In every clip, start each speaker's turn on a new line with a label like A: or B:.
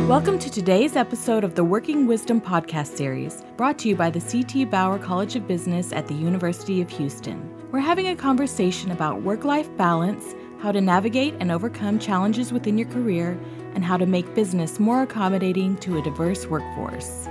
A: Welcome to today's episode of the Working Wisdom podcast series, brought to you by the C.T. Bauer College of Business at the University of Houston. We're having a conversation about work-life balance, how to navigate and overcome challenges within your career, and how to make business more accommodating to a diverse workforce.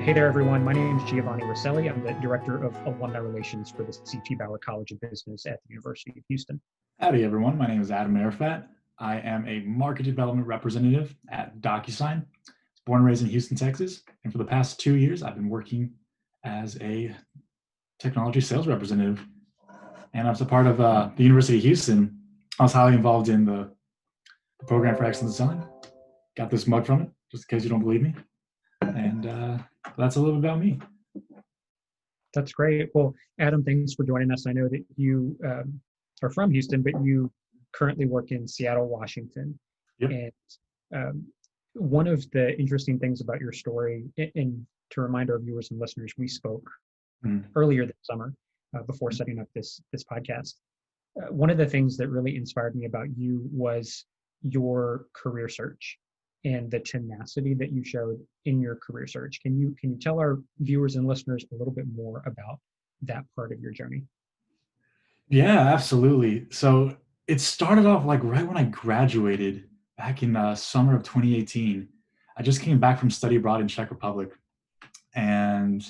B: Hey there, everyone. My name is Giovanni Rosselli. I'm the Director of Alumni Relations for the C.T. Bauer College of Business at the University of Houston.
C: Howdy, everyone. My name is Adam Arafat. I am a market development representative at DocuSign. I was born and raised in Houston, Texas. And for the past 2 years, I've been working as a technology sales representative. And I was a part of the University of Houston. I was highly involved in the program for excellent design. Got this mug from it, just in case you don't believe me. And that's a little bit about me.
B: That's great. Well, Adam, thanks for joining us. I know that you are from Houston, but you currently work in Seattle, Washington.
C: Yep.
B: And one of the interesting things about your story, and to remind our viewers and listeners, we spoke earlier this summer before setting up this podcast. One of the things that really inspired me about you was your career search and the tenacity that you showed in your career search. Can you tell our viewers and listeners a little bit more about that part of your journey?
C: Yeah, absolutely. So it started off like right when I graduated back in summer of 2018. I just came back from study abroad in Czech Republic. And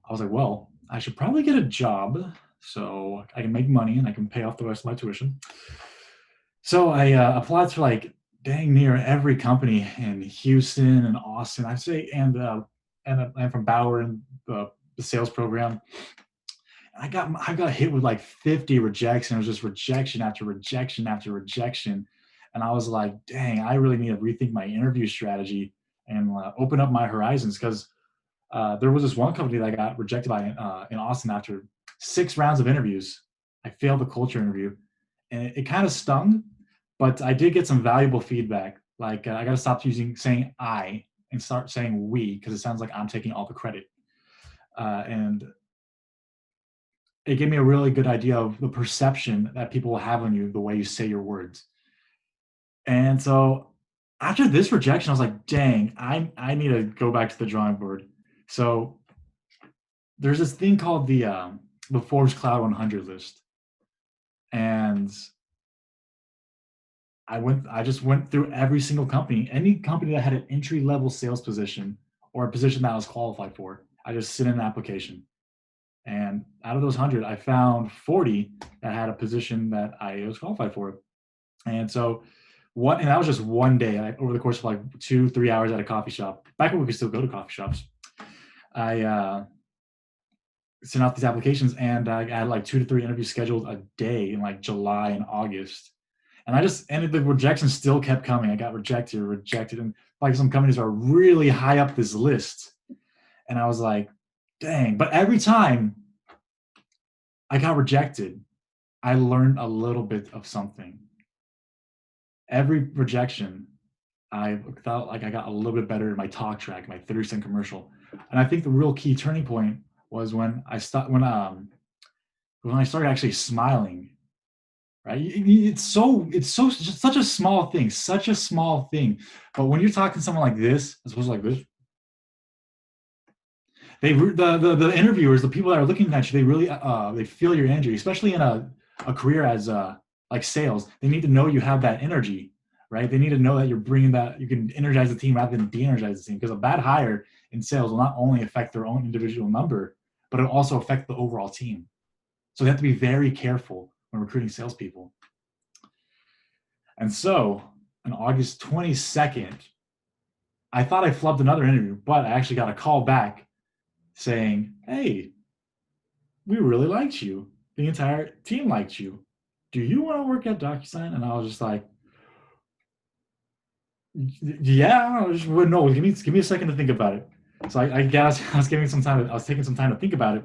C: I was like, well, I should probably get a job so I can make money and I can pay off the rest of my tuition. So I applied to like dang near every company in Houston and Austin, I'd say, and I'm from Bauer and the sales program. I got hit with like 50 rejections. It was just rejection after rejection after rejection. And I was like, dang, I really need to rethink my interview strategy and open up my horizons. Because there was this one company that I got rejected by in Austin after 6 rounds of interviews. I failed the culture interview. And it kind of stung, but I did get some valuable feedback. Like I got to stop saying I and start saying we, because it sounds like I'm taking all the credit. And it gave me a really good idea of the perception that people will have on you, the way you say your words. And so after this rejection, I was like, dang, I need to go back to the drawing board. So there's this thing called the Forbes Cloud 100 list. And I just went through every single company, any company that had an entry-level sales position or a position that I was qualified for. I just sent in an application. And out of those 100, I found 40 that had a position that I was qualified for. And so and that was just one day, over the course of like 2-3 hours at a coffee shop. Back when we could still go to coffee shops, I sent out these applications, and I had like 2 to 3 interviews scheduled a day in like July and August. And the rejections still kept coming. I got rejected, and like some companies are really high up this list. And I was like, dang. But every time I got rejected, I learned a little bit of something. Every rejection, I felt like I got a little bit better in my talk track, my 30-second commercial. And I think the real key turning point was when I started actually smiling. Right? It's such a small thing. But when you're talking to someone like this, as opposed to like this, the interviewers, the people that are looking at you, they really they feel your energy, especially in a career as like sales. They need to know you have that energy, right? They need to know that you're bringing that, you can energize the team rather than de-energize the team. Because a bad hire in sales will not only affect their own individual number, but it'll also affect the overall team. So they have to be very careful when recruiting salespeople. And so on August 22nd, I thought I flubbed another interview, but I actually got a call back saying, hey, we really liked you. The entire team liked you. Do you want to work at DocuSign? And I was just like, yeah, I just wouldn't know. Give me a second to think about it. So I guess I was taking some time to think about it,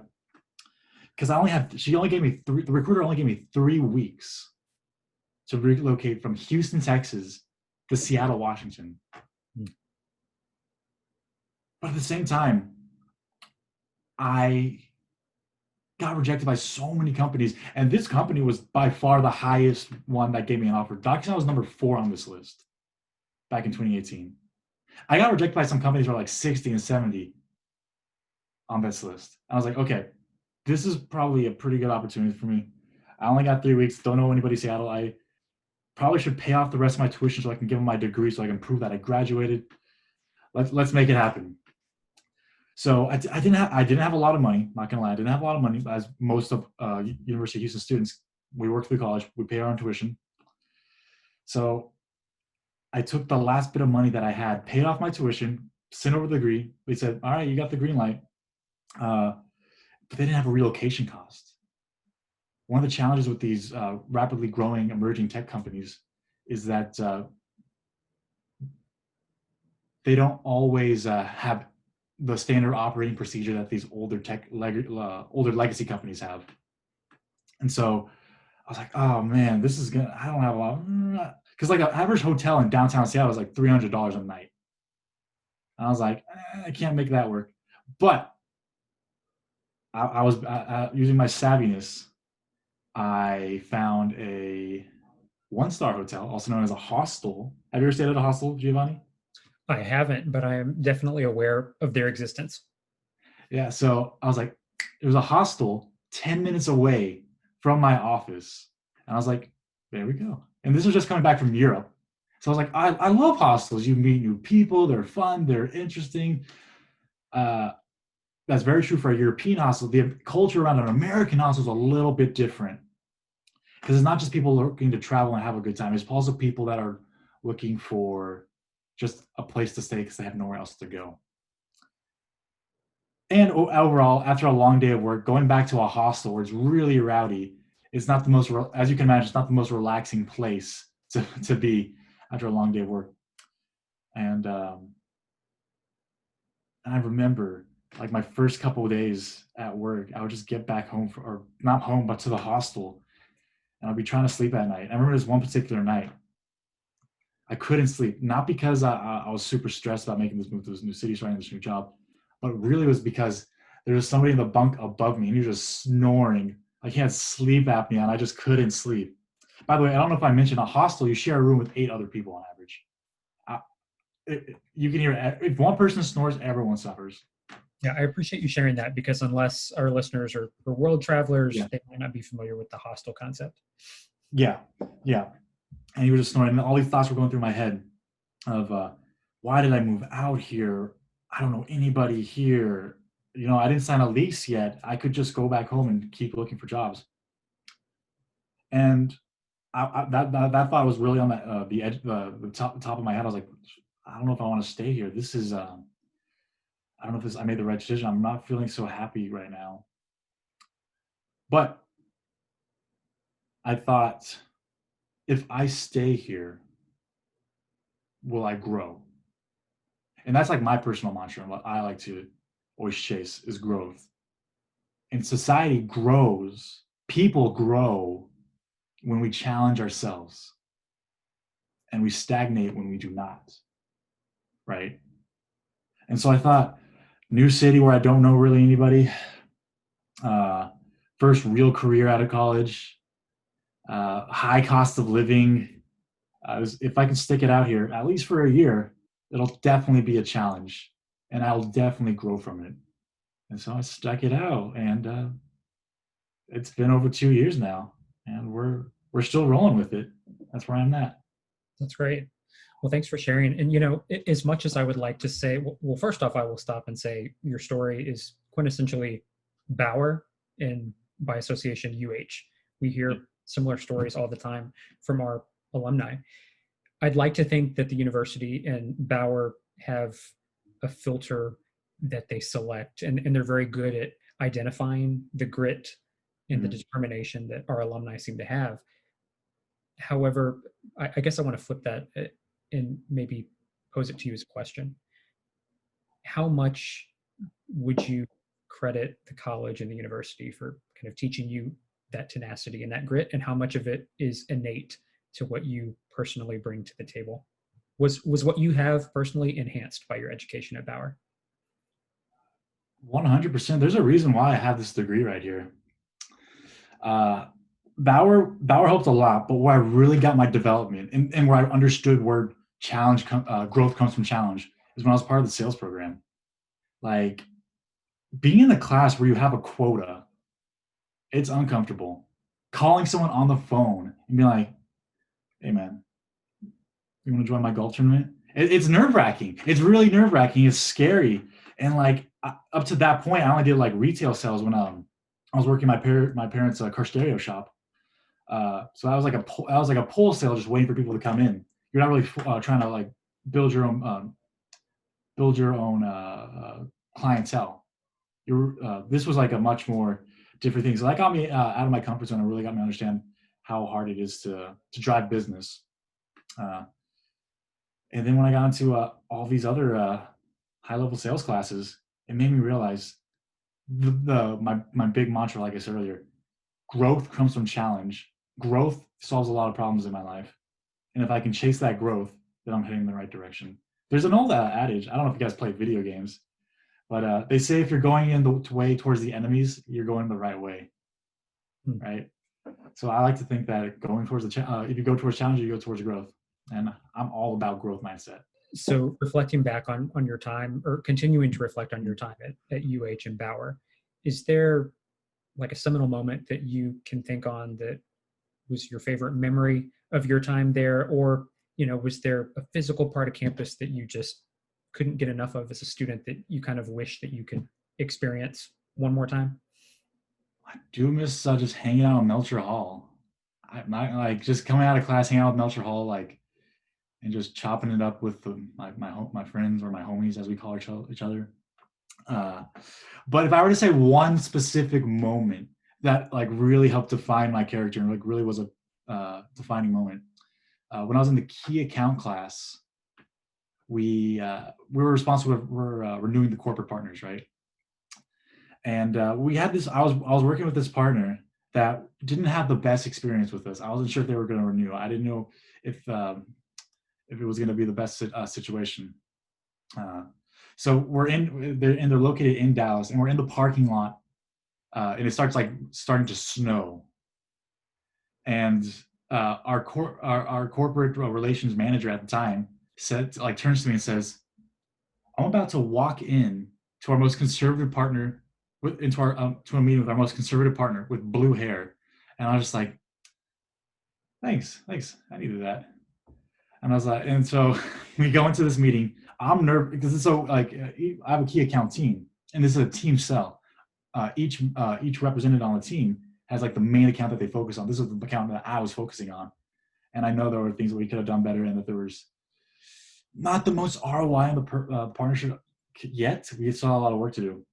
C: because the recruiter only gave me 3 weeks to relocate from Houston, Texas to Seattle, Washington. But at the same time, I got rejected by so many companies, and this company was by far the highest one that gave me an offer. DocuSign was number 4 on this list back in 2018. I got rejected by some companies that were like 60 and 70 on this list. I was like, okay, this is probably a pretty good opportunity for me. I only got 3 weeks, don't know anybody in Seattle. I probably should pay off the rest of my tuition so I can give them my degree so I can prove that I graduated. Let's make it happen. So I didn't have a lot of money. Not gonna lie, I didn't have a lot of money. As most of University of Houston students, we work through college, we pay our own tuition. So I took the last bit of money that I had, paid off my tuition, sent over the degree. They said, all right, you got the green light. But they didn't have a relocation cost. One of the challenges with these rapidly growing emerging tech companies is that they don't always have the standard operating procedure that these older older legacy companies have. And so I was like, oh man, this is gonna, I don't have a lot, because like an average hotel in downtown Seattle is like $300 a night. And I was like, I can't make that work. But I was using my savviness. I found a one-star hotel, also known as a hostel. Have you ever stayed at a hostel, Giovanni?
B: I haven't, but I am definitely aware of their existence.
C: Yeah, so I was like, it was a hostel 10 minutes away from my office. And I was like, there we go. And this was just coming back from Europe. So I was like, I love hostels. You meet new people, they're fun, they're interesting. That's very true for a European hostel. The culture around an American hostel is a little bit different. Because it's not just people looking to travel and have a good time. It's also people that are looking for just a place to stay because they have nowhere else to go. And overall, after a long day of work, going back to a hostel where it's really rowdy, it's not the most, as you can imagine, it's not the most relaxing place to be after a long day of work. And I remember like my first couple of days at work, I would just get back home, or not home, but to the hostel. And I'd be trying to sleep at night. I remember this one particular night, I couldn't sleep, not because I was super stressed about making this move to this new city, starting this new job, but really was because there was somebody in the bunk above me and he was just snoring. I can't sleep apnea and I just couldn't sleep. By the way, I don't know if I mentioned a hostel, you share a room with 8 other people on average. You can hear, if one person snores, everyone suffers.
B: Yeah, I appreciate you sharing that, because unless our listeners are world travelers, they might not be familiar with the hostel concept.
C: Yeah. And he was just snoring. And all these thoughts were going through my head of why did I move out here? I don't know anybody here. You know, I didn't sign a lease yet. I could just go back home and keep looking for jobs. And that thought was really on the edge, the top of my head. I was like, I don't know if I want to stay here. This is, I don't know if I made the right decision. I'm not feeling so happy right now. But I thought, if I stay here, will I grow? And that's like my personal mantra, and what I like to always chase is growth. And society grows, people grow when we challenge ourselves, and we stagnate when we do not, right? And so I thought, new city where I don't know really anybody, first real career out of college, high cost of living. If I can stick it out here, at least for a year, it'll definitely be a challenge, and I'll definitely grow from it. And so I stuck it out, and it's been over 2 years now, and we're still rolling with it. That's where I'm at.
B: That's great. Well, thanks for sharing. And, you know, as much as I would like to say, well, first off, I will stop and say your story is quintessentially Bauer, and by association, UH. We hear similar stories all the time from our alumni. I'd like to think that the university and Bauer have a filter that they select, and they're very good at identifying the grit and the determination that our alumni seem to have. However, I guess I want to flip that and maybe pose it to you as a question. How much would you credit the college and the university for kind of teaching you that tenacity and that grit, and how much of it is innate to what you personally bring to the table? Was what you have personally enhanced by your education at Bauer?
C: 100%. There's a reason why I have this degree right here. Bauer helped a lot, but where I really got my development and where I understood where growth comes from challenge is when I was part of the sales program. Like being in a class where you have a quota, it's uncomfortable. Calling someone on the phone and being like, hey man, you want to join my golf tournament? It's nerve-wracking. It's really nerve-wracking. It's scary. And like up to that point, I only did like retail sales when I was working my parents' car stereo shop. So I was like a pull sale, just waiting for people to come in. You're not really trying to like build your own clientele. This was like a much more different thing. So that got me out of my comfort zone. It really got me to understand how hard it is to drive business. And then when I got into all these other high-level sales classes, it made me realize my big mantra, like I said earlier, growth comes from challenge. Growth solves a lot of problems in my life. And if I can chase that growth, then I'm heading in the right direction. There's an old adage, I don't know if you guys play video games, but they say if you're going in the way towards the enemies, you're going the right way, right? So I like to think that going towards if you go towards challenge, you go towards growth. And I'm all about growth mindset.
B: So reflecting back on your time, or continuing to reflect on your time at UH and Bauer, is there like a seminal moment that you can think on that was your favorite memory of your time there? Or, was there a physical part of campus that you just couldn't get enough of as a student that you kind of wish that you could experience one more time?
C: I do miss just hanging out in Melcher Hall. I'm not like just coming out of class, hanging out with Melcher Hall, like, and just chopping it up with my friends, or my homies, as we call each other. But if I were to say one specific moment that like really helped define my character and like really was a defining moment, when I was in the key account class, we were responsible for renewing the corporate partners, right? And we had this. I was working with this partner that didn't have the best experience with us. I wasn't sure if they were going to renew. I didn't know if it was going to be the best situation. So they're located in Dallas, and we're in the parking lot, and it starting to snow. And our corporate relations manager at the time turns to me and says, "I'm about to walk in to our most conservative partner, to a meeting with our most conservative partner with blue hair," and I was just like, "Thanks, I needed that." And I was like, and so we go into this meeting. I'm nervous because it's so like I have a key account team, and this is a team sell. Each representative on the team has like the main account that they focus on. This is the account that I was focusing on, and I know there were things that we could have done better, and that there was not the most ROI in the partnership yet. We still have a lot of work to do.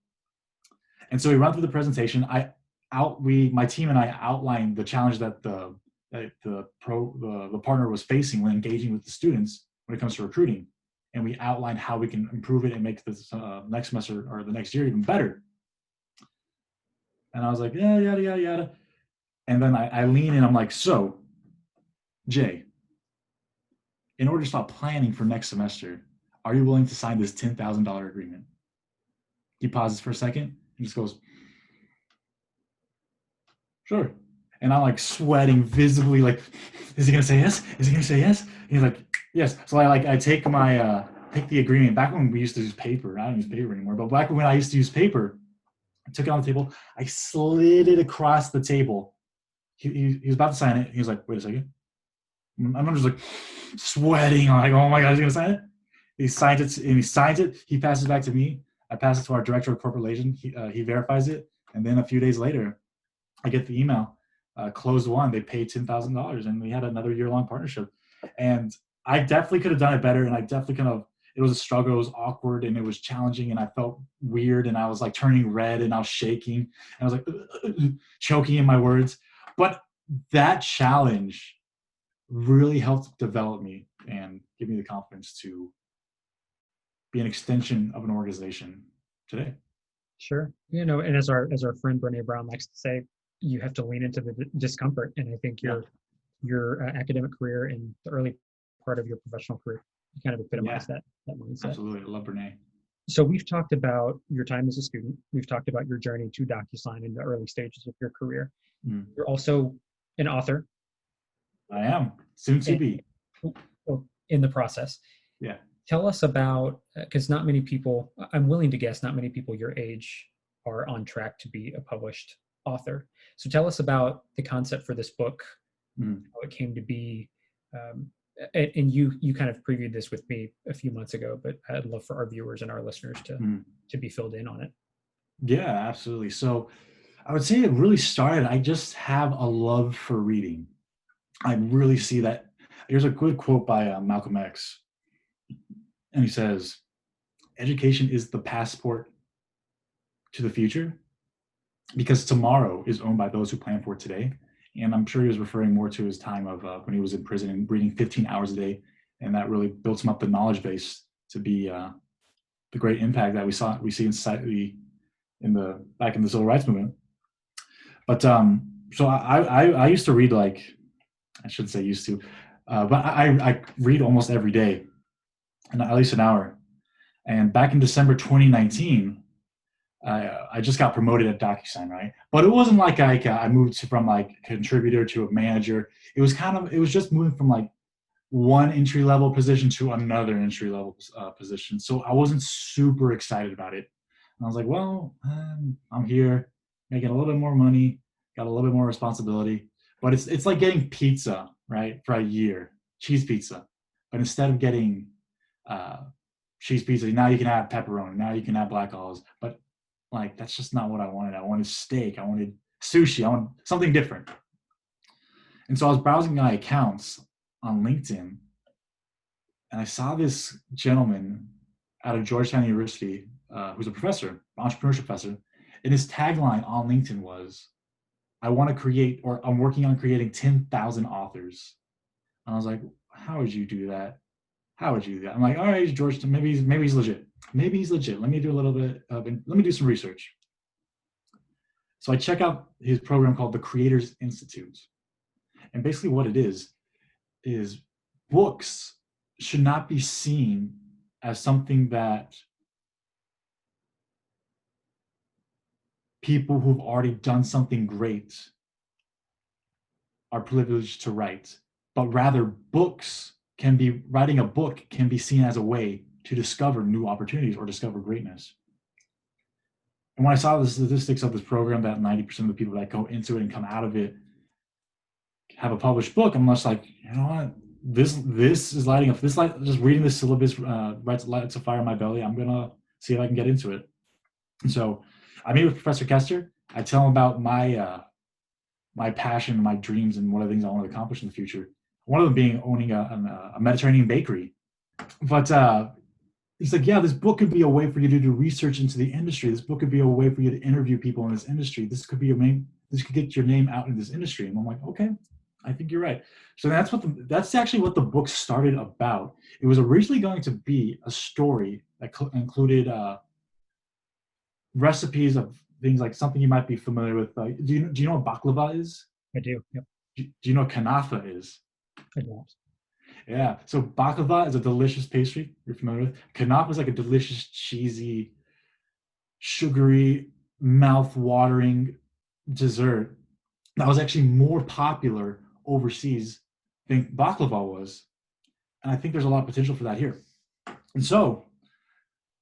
C: And so we run through the presentation. My team and I outlined the challenge that the partner was facing when engaging with the students when it comes to recruiting, and we outlined how we can improve it and make this next semester or the next year even better. And I was like, yeah, yada yada yada. And then I lean in. I'm like, so, Jay, in order to start planning for next semester, are you willing to sign this $10,000 agreement? He pauses for a second and just goes, sure. And I'm like sweating visibly, like, is he gonna say yes? Is he gonna say yes? And he's like, yes. So I take take the agreement. Back when we used to use paper, I don't use paper anymore, but back when I used to use paper, I took it on the table, I slid it across the table. He was about to sign it. He was like, wait a second. And I'm just like sweating. I'm like, oh my God, he's gonna sign it? He signs it, he passes it back to me. I pass it to our director of corporate relations. He verifies it. And then a few days later, I get the email, closed one, they paid $10,000, and we had another year-long partnership. And I definitely could have done it better, and I definitely it was a struggle, it was awkward, and it was challenging, and I felt weird, and I was like turning red, and I was shaking, and I was like choking in my words. But that challenge really helped develop me and give me the confidence to be an extension of an organization today.
B: Sure. And as our friend Brene Brown likes to say, you have to lean into the discomfort. And I think your academic career and the early part of your professional career, you kind of epitomize that mindset.
C: Absolutely. I love Brene.
B: So we've talked about your time as a student. We've talked about your journey to DocuSign in the early stages of your career. You're also an author.
C: I am. Soon to be.
B: in the process.
C: Yeah.
B: Tell us about, because not many people, I'm willing to guess, not many people your age are on track to be a published author. So tell us about the concept for this book, how it came to be. And you kind of previewed this with me a few months ago, but I'd love for our viewers and our listeners to be filled in on it.
C: Yeah, absolutely. So I would say it really started, I just have a love for reading. I really see that. Here's a good quote by Malcolm X. And he says, education is the passport to the future because tomorrow is owned by those who plan for it today. And I'm sure he was referring more to his time of when he was in prison and reading 15 hours a day. And that really built him up the knowledge base to be the great impact that we see in society back in the civil rights movement. But so I used to read, like, I shouldn't say used to, but I read almost every day, and at least an hour. And back in December 2019, I just got promoted at DocuSign, right? But it wasn't like I moved from like contributor to a manager. It was just moving from like one entry level position to another entry level position. So I wasn't super excited about it. And I was like, well, I'm here making a little bit more money, got a little bit more responsibility, but it's like getting pizza, right? For a year, cheese pizza. But instead of getting cheese pizza, now you can have pepperoni, now you can have black olives. But like, that's just not what I wanted. I wanted steak, I wanted sushi, I wanted something different. And so I was browsing my accounts on LinkedIn, and I saw this gentleman out of Georgetown University who's a professor, entrepreneurship professor, and his tagline on LinkedIn was, I'm working on creating 10,000 authors. And I was like, how would you do that? How would you do that? I'm like, all right, Georgetown, maybe he's legit. Maybe he's legit. Let me do some research. So I check out his program called the Creators Institute. And basically what it is books should not be seen as something that people who've already done something great are privileged to write, but rather writing a book can be seen as a way to discover new opportunities or discover greatness. And when I saw the statistics of this program, that 90% of the people that go into it and come out of it have a published book, I'm just like, you know what? This is lighting up. Just reading this syllabus lights a fire in my belly. I'm gonna see if I can get into it. And so I meet with Professor Kester. I tell him about my passion, my dreams, and what are the things I want to accomplish in the future. One of them being owning a Mediterranean bakery. But he's like, yeah, this book could be a way for you to do research into the industry. This book could be a way for you to interview people in this industry. This could get your name out in this industry. And I'm like, okay, I think you're right. So that's actually what the book started about. It was originally going to be a story that included recipes of things like something you might be familiar with. Do you know what baklava is?
B: I do. Yep.
C: Do you know what kanafa is?
B: I don't.
C: Yeah. So baklava is a delicious pastry you're familiar with. Kanafa is like a delicious, cheesy, sugary, mouth-watering dessert that was actually more popular overseas than baklava was. And I think there's a lot of potential for that here. And so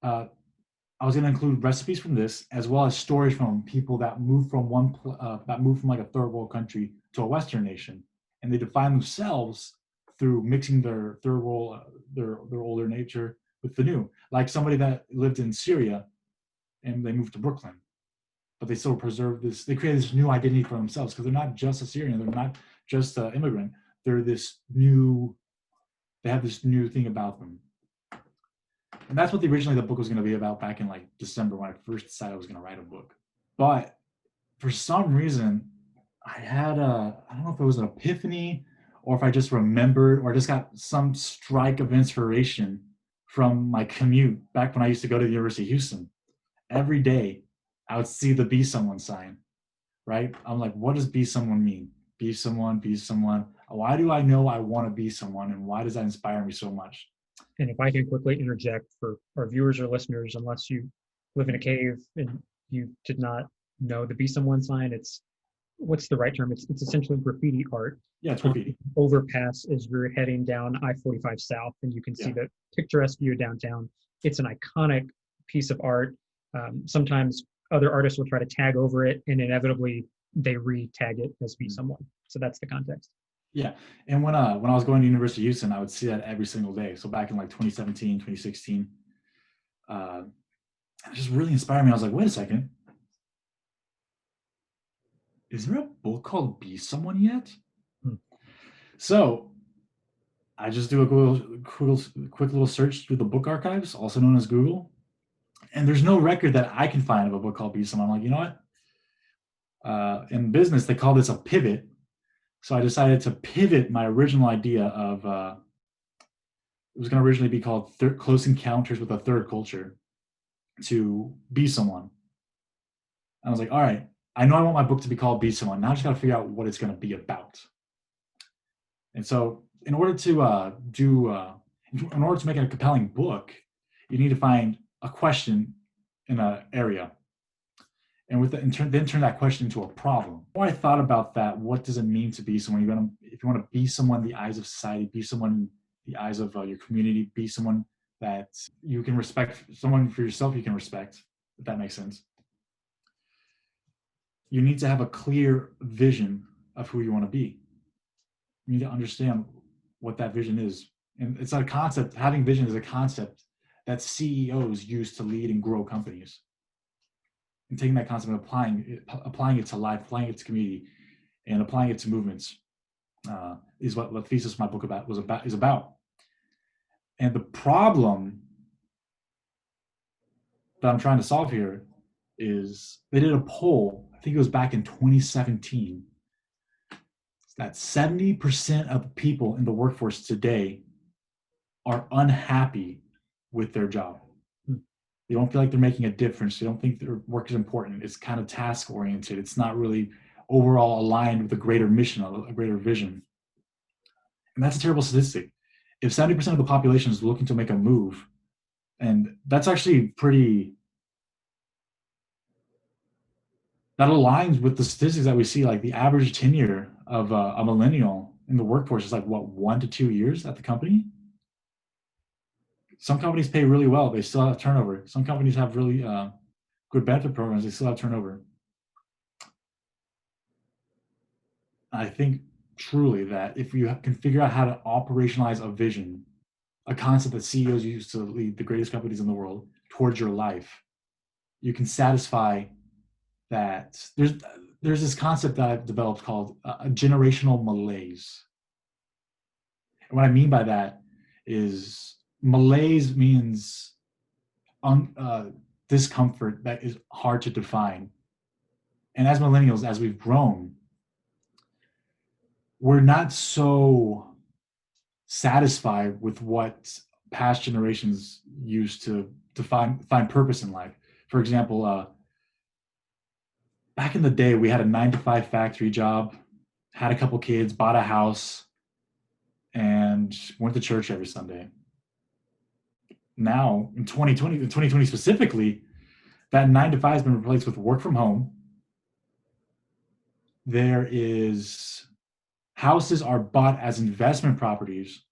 C: I was going to include recipes from this, as well as stories from people that moved from like a third world country to a Western nation, and they define themselves through mixing their third world, their older nature with the new. Like somebody that lived in Syria, and they moved to Brooklyn, but they still preserve this. They create this new identity for themselves because they're not just a Syrian, they're not just an immigrant. They're this new. They have this new thing about them. And that's what originally the book was going to be about back in like December when I first decided I was going to write a book. But for some reason, I had I don't know if it was an epiphany or if I just remembered or just got some strike of inspiration from my commute back when I used to go to the University of Houston. Every day, I would see the Be Someone sign, right? I'm like, what does be someone mean? Be someone, be someone. Why do I know I want to be someone? And why does that inspire me so much?
B: And if I can quickly interject for our viewers or listeners, unless you live in a cave and you did not know the Be Someone sign, it's what's the right term? It's essentially graffiti art.
C: Yeah, it's graffiti.
B: Overpass as you're heading down I-45 South, and you can see the picturesque view downtown. It's an iconic piece of art. Sometimes other artists will try to tag over it, and inevitably they re-tag it as Be Someone. So that's the context.
C: Yeah, and when I was going to University of Houston, I would see that every single day. So back in like 2017, 2016, it just really inspired me. I was like, wait a second, is there a book called Be Someone yet? So I just do a quick little search through the book archives, also known as Google, and there's no record that I can find of a book called Be Someone. I'm like, you know what? In business, they call this a pivot. So I decided to pivot my original idea of, it was going to originally be called Close Encounters with a Third Culture, to Be Someone. I was like, all right, I know I want my book to be called Be Someone. Now I just got to figure out what it's going to be about. And so in order to make it a compelling book, you need to find a question in an area. And then turn that question into a problem. When I thought about that, what does it mean to be someone? If you want to be someone in the eyes of society, be someone in the eyes of your community, be someone that you can respect, someone for yourself you can respect, if that makes sense. You need to have a clear vision of who you want to be. You need to understand what that vision is. And it's a concept, having vision is a concept that CEOs use to lead and grow companies. And taking that concept and applying it to life, applying it to community, and applying it to movements is what the thesis of my book is about. And the problem that I'm trying to solve here is they did a poll, I think it was back in 2017, that 70% of people in the workforce today are unhappy with their job. They don't feel like they're making a difference. They don't think their work is important. It's kind of task oriented. It's not really overall aligned with a greater mission, a greater vision. And that's a terrible statistic. If 70% of the population is looking to make a move, and that's actually that aligns with the statistics that we see, like the average tenure of a millennial in the workforce is like, what, 1 to 2 years at the company? Some companies pay really well. They still have turnover. Some companies have really good benefit programs. They still have turnover. I think truly that if you can figure out how to operationalize a vision, a concept that CEOs use to lead the greatest companies in the world towards your life, you can satisfy that. There's this concept that I've developed called a generational malaise. And what I mean by that is malaise means discomfort that is hard to define. And as millennials, as we've grown, we're not so satisfied with what past generations used to find purpose in life. For example, back in the day, we had a 9-to-5 factory job, had a couple kids, bought a house, and went to church every Sunday. Now, in 2020 specifically, that 9-to-5 has been replaced with work from home. Houses are bought as investment properties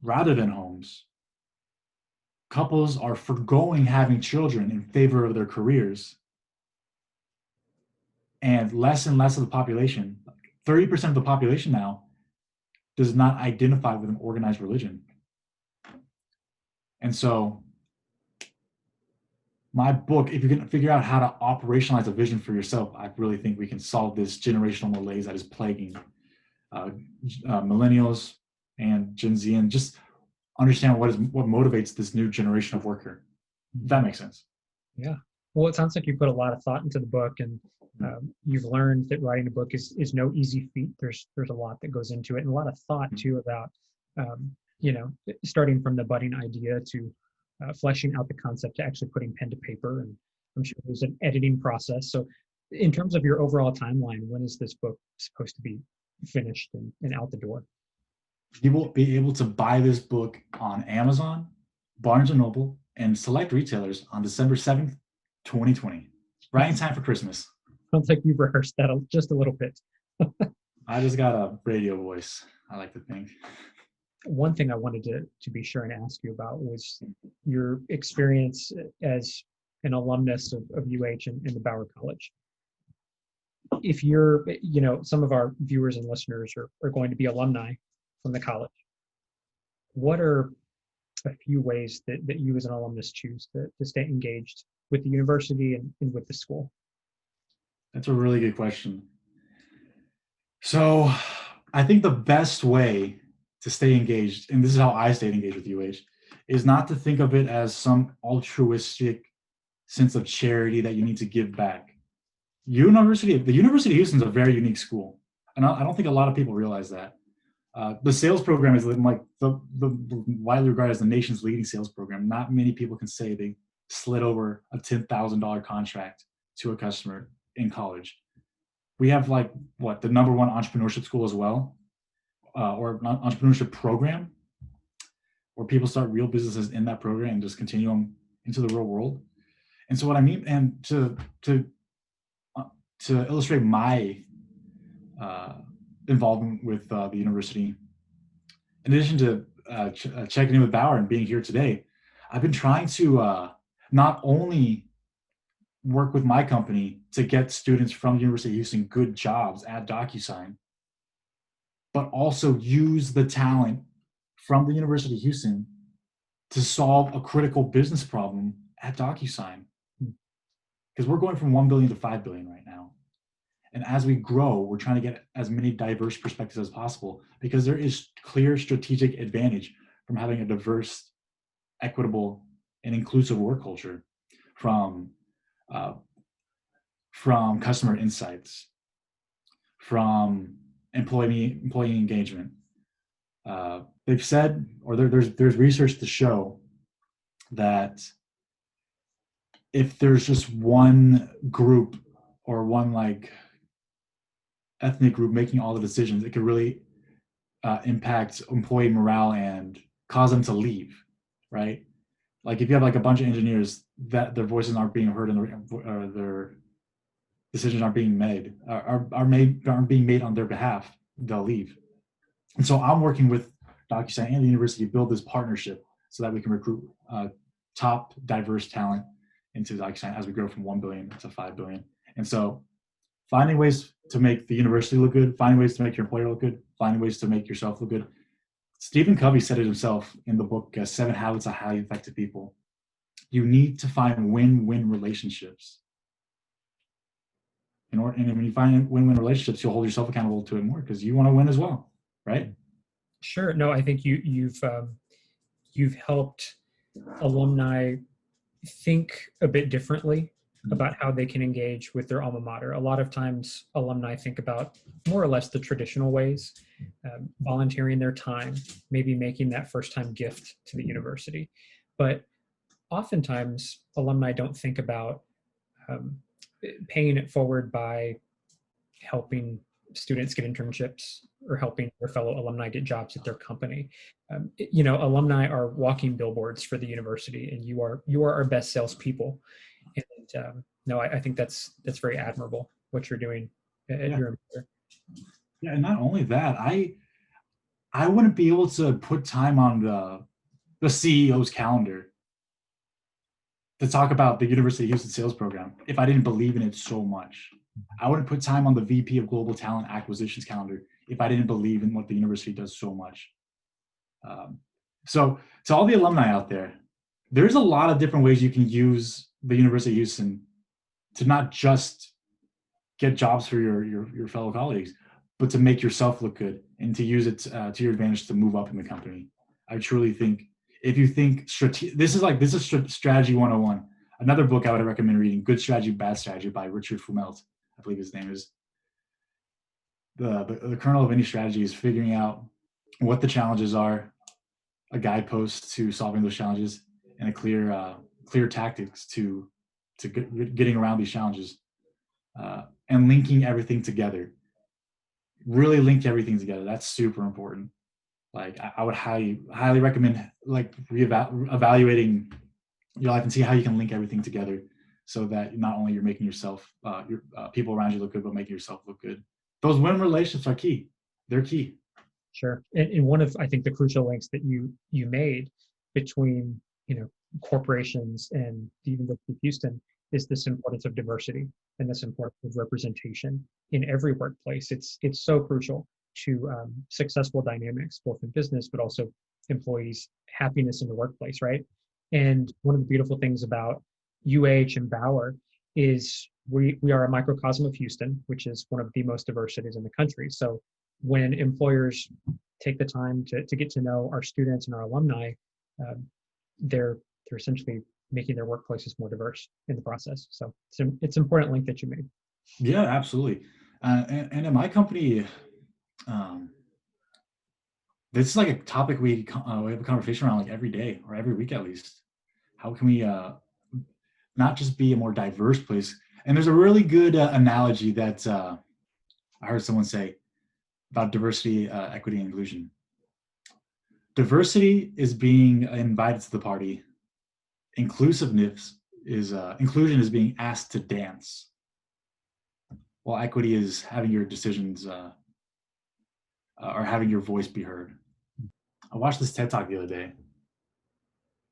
C: rather than homes. Couples are forgoing having children in favor of their careers. And less of the population, 30% of the population now, does not identify with an organized religion. And so my book, if you can figure out how to operationalize a vision for yourself, I really think we can solve this generational malaise that is plaguing millennials and Gen Z, and just understand what motivates this new generation of worker. If that makes sense.
B: Yeah. Well, it sounds like you put a lot of thought into the book, and you've learned that writing a book is no easy feat. There's a lot that goes into it, and a lot of thought too about, starting from the budding idea to fleshing out the concept to actually putting pen to paper. And I'm sure there's an editing process. So in terms of your overall timeline, when is this book supposed to be finished and out the door?
C: You will be able to buy this book on Amazon, Barnes & Noble, and select retailers on December 7th, 2020. Right in time for Christmas.
B: Sounds like you've rehearsed that just a little bit.
C: I just got a radio voice, I like to think.
B: One thing I wanted to be sure and ask you about was your experience as an alumnus of UH in the Bauer College. If you're, some of our viewers and listeners are going to be alumni from the college, what are a few ways that you as an alumnus choose to stay engaged with the university and with the school?
C: That's a really good question. So I think the best way to stay engaged, and this is how I stayed engaged with UH, is not to think of it as some altruistic sense of charity that you need to give back. The University of Houston is a very unique school, and I don't think a lot of people realize that. The sales program is like the widely regarded as the nation's leading sales program. Not many people can say they slid over a $10,000 contract to a customer in college. We have the number one entrepreneurship school as well, or entrepreneurship program, where people start real businesses in that program and just continue them into the real world. And so what I mean, and to illustrate my involvement with the university, in addition to checking in with Bauer and being here today, I've been trying to not only work with my company to get students from the University of Houston good jobs at DocuSign, but also use the talent from the University of Houston to solve a critical business problem at DocuSign. Because we're going from 1 billion to 5 billion right now. And as we grow, we're trying to get as many diverse perspectives as possible, because there is clear strategic advantage from having a diverse, equitable, and inclusive work culture, from customer insights, from employee engagement. They've said, or there's research to show that if there's just one group or one ethnic group making all the decisions, it could really impact employee morale and cause them to leave, right? Like if you have a bunch of engineers that their voices aren't being heard and their decisions aren't being made, aren't being made on their behalf, they'll leave. And so I'm working with DocuSign and the university to build this partnership so that we can recruit top diverse talent into DocuSign as we grow from 1 billion to 5 billion. And so finding ways to make the university look good, finding ways to make your employer look good, finding ways to make yourself look good. Stephen Covey said it himself in the book, 7 Habits of Highly Effective People. You need to find win-win relationships. And when you find win-win relationships, you'll hold yourself accountable to it more because you want to win as well, right?
B: Sure. No, I think you've helped alumni think a bit differently about how they can engage with their alma mater. A lot of times alumni think about more or less the traditional ways, volunteering their time, maybe making that first-time gift to the university. But oftentimes alumni don't think about paying it forward by helping students get internships or helping their fellow alumni get jobs at their company. Alumni are walking billboards for the university, and you are our best salespeople. And no, I think that's very admirable what you're doing at your employer.
C: Yeah, and not only that, I wouldn't be able to put time on the CEO's calendar to talk about the University of Houston sales program if I didn't believe in it so much. I wouldn't put time on the VP of Global Talent Acquisitions calendar if I didn't believe in what the university does so much. So to all the alumni out there, there's a lot of different ways you can use the University of Houston to not just get jobs for your fellow colleagues, but to make yourself look good and to use it to your advantage to move up in the company. I truly think if you think this is strategy 101. Another book I would recommend reading, Good Strategy, Bad Strategy by Richard Fumelt, I believe his name is. The kernel of any strategy is figuring out what the challenges are, a guidepost to solving those challenges, and a clear tactics to getting around these challenges, and linking everything together. Really link everything together. That's super important. I would highly recommend evaluating your life and see how you can link everything together so that not only you're making yourself, your people around you look good, but making yourself look good. those win relationships are key. They're key.
B: Sure. And one of, I think, the crucial links that you made between, corporations and the University of Houston is this importance of diversity and this importance of representation in every workplace. It's so crucial to successful dynamics, both in business, but also employees' happiness in the workplace, right? And one of the beautiful things about UH and Bauer is we are a microcosm of Houston, which is one of the most diverse cities in the country. So when employers take the time to get to know our students and our alumni, they're essentially making their workplaces more diverse in the process. So it's an important link that you made.
C: Yeah, absolutely. And in my company, this is like a topic we have a conversation around like every day or every week at least. How can we not just be a more diverse place? And there's a really good analogy that I heard someone say about diversity, equity, and inclusion. Diversity is being invited to the party. Inclusion is being asked to dance. While equity is having your decisions or having your voice be heard. I watched this TED Talk the other day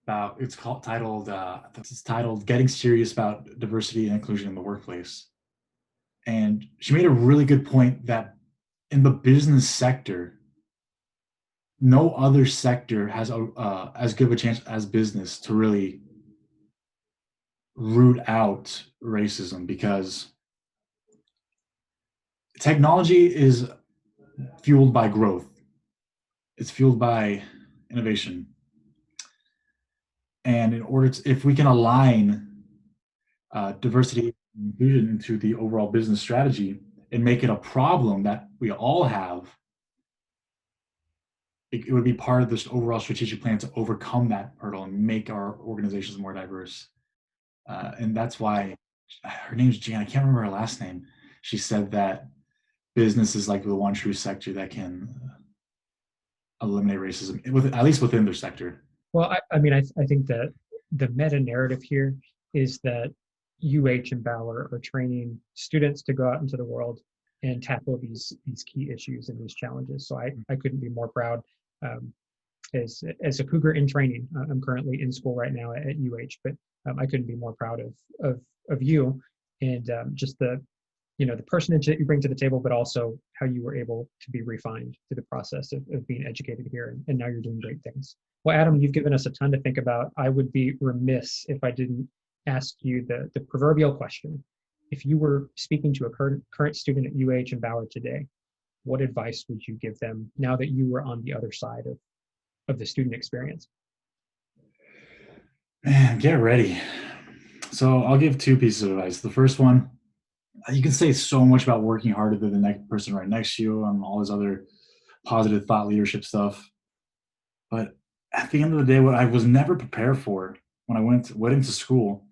C: about it's titled "Getting Serious About Diversity and Inclusion in the Workplace," and she made a really good point that in the business sector, no other sector has as good of a chance as business to really root out racism, because technology is fueled by growth. It's fueled by innovation. And in order to, if we can align diversity and inclusion into the overall business strategy and make it a problem that we all have, it would be part of this overall strategic plan to overcome that hurdle and make our organizations more diverse. And that's why her name's Jan. I can't remember her last name. She said that business is like the one true sector that can eliminate racism, at least within their sector.
B: Well, I mean, I think that the meta narrative here is that UH and Bauer are training students to go out into the world and tackle these key issues and these challenges. So I couldn't be more proud. As a Cougar in training, I'm currently in school right now at UH, but I couldn't be more proud of you and just the personage that you bring to the table, but also how you were able to be refined through the process of being educated here. And now you're doing great things. Well, Adam, you've given us a ton to think about. I would be remiss if I didn't ask you the proverbial question. If you were speaking to a current student at UH and Bauer today, what advice would you give them now that you were on the other side of the student experience?
C: Man, get ready. So I'll give two pieces of advice. The first one, you can say so much about working harder than the next person right next to you and all this other positive thought leadership stuff. But at the end of the day, what I was never prepared for when I went into school,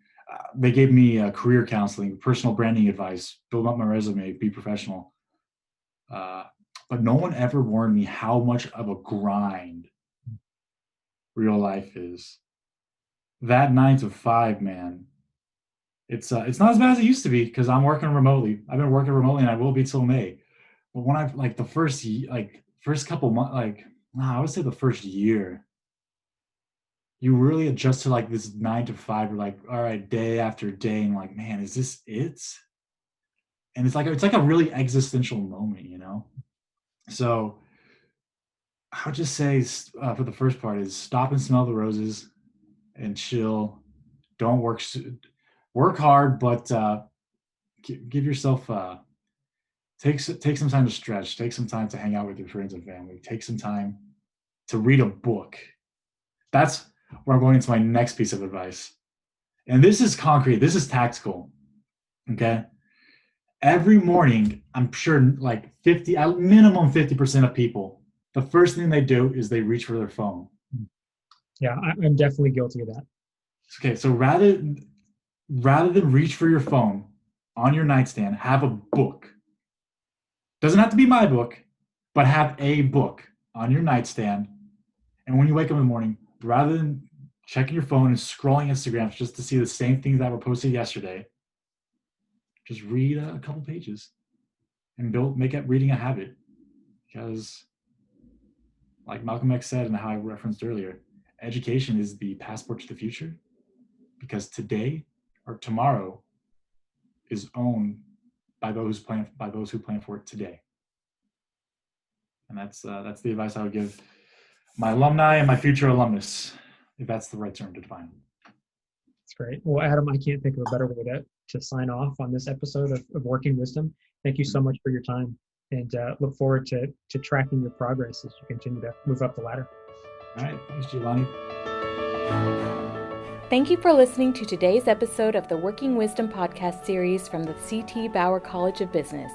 C: they gave me career counseling, personal branding advice, build up my resume, be professional. But no one ever warned me how much of a grind real life is. That 9 to 5, man, it's not as bad as it used to be because I'm working remotely. I've been working remotely and I will be till May. But when I've the first couple months, I would say the first year, you really adjust to this 9 to 5. You're all right, day after day, and man, is this it? And it's like a really existential moment, So I would just say for the first part is stop and smell the roses and chill. Don't work hard, but give yourself take some time to stretch. Take some time to hang out with your friends and family. Take some time to read a book. That's where I'm going into my next piece of advice. And this is concrete. This is tactical. Okay. Every morning, I'm sure minimum 50% of people, the first thing they do is they reach for their phone.
B: Yeah, I'm definitely guilty of that.
C: Okay, so rather than reach for your phone on your nightstand, have a book. Doesn't have to be my book, but have a book on your nightstand. And when you wake up in the morning, rather than checking your phone and scrolling Instagram just to see the same things that were posted yesterday, just read a couple pages and make it reading a habit. Because like Malcolm X said, and how I referenced earlier, education is the passport to the future, because today or tomorrow is owned by those who plan for it today. And that's the advice I would give my alumni and my future alumnus, if that's the right term to define.
B: That's great. Well, Adam, I can't think of a better way to sign off on this episode of Working Wisdom. Thank you so much for your time, and look forward to tracking your progress as you continue to move up the ladder.
C: All right. Thanks, Giovanni.
A: Thank you for listening to today's episode of the Working Wisdom podcast series from the CT Bauer College of Business,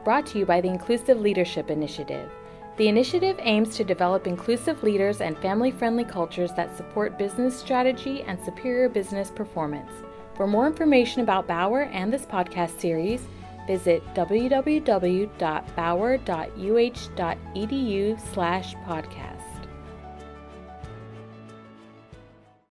A: brought to you by the Inclusive Leadership Initiative. The initiative aims to develop inclusive leaders and family-friendly cultures that support business strategy and superior business performance. For more information about Bauer and this podcast series, visit www.bauer.uh.edu/podcast.